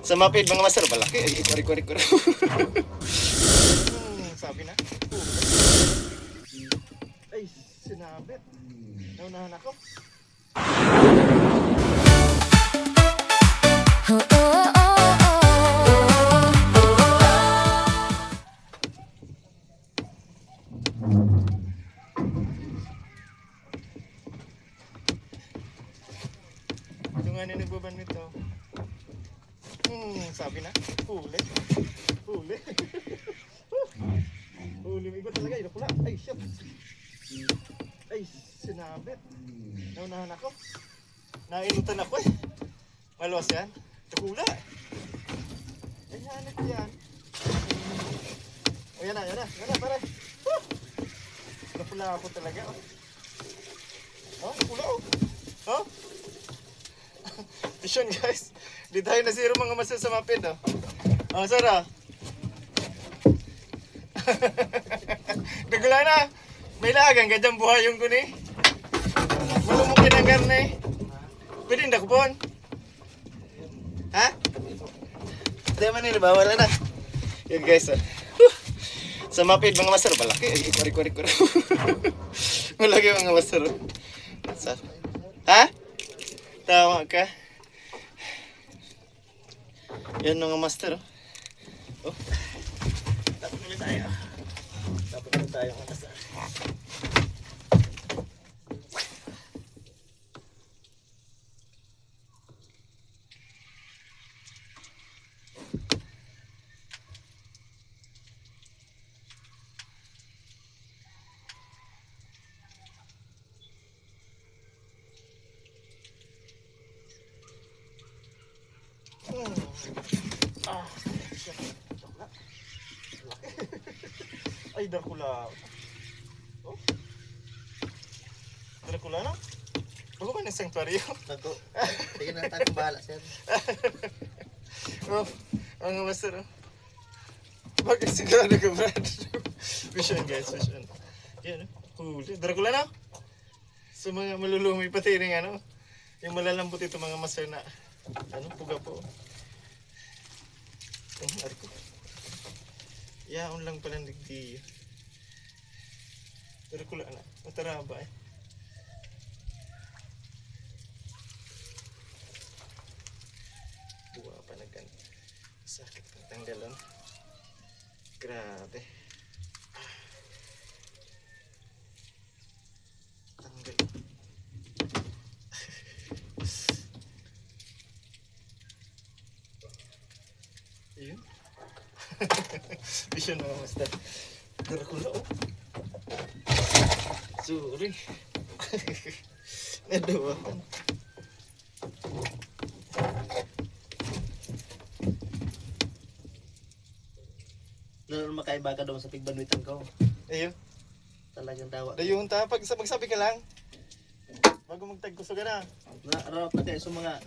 Sa mapid mga master, malaki. Ay, ikori-kori. Sabi na. Ay, sinabit. Naunahan ako. Ito nga nagbaban nito. Sabi na. Huli. Huli. Huli. Iba talaga. Ito pula. Ay, shit. Ay, sinabit. Naunahan ako. Nainutan ako eh. Malos yan. Ito hula. Ay, hanap yan. O, yan na. Yan na, pare. Napula ako talaga. Oh, pula oh. Oh. Vision guys. Di tayo na zero mga master sa mapid oh. Oh, Sara. Dagula na. May lagang gadyang buhay yung guni. Malumukin ang karne. Pwede hindi kupon. Ha? Hindi man nila ba? Wala na. Yan guys oh. Sa mapid mga master, malaki. Ay, ikori. Malaki mga master. Ha? Tama ka. Yan mga master. Oh. Tapos ulit tayo. Mga master. Ay, Dracula. Oh. Dracula na? Bago ba ng sanctuaryo? Bago. Tingnan na tayo kung bahala sir. Oh, ang master. Bakit sigurado ka, Brad? Vision guys, vision. Yan, huli. Dracula na? Sa mga malulumi pati rin ano. Yung malalambot ito mga master na puga po. Arko. Yaon lang pala nagdi. Pero kula na. Mataraba eh. Buwa pa nagkan. Sakit ng tanggalan. Grabe. Tanggal. Ayun. Vision mga master. Dracula oh. Sorry. Nadawakan. Lalo makaiba ka daw sa pigbanwitan ko. Ayun. Talagang dawa. Dayun ta. Magsabi ka lang. Bago magtagkuso ka na. Nararap na kayo sa mga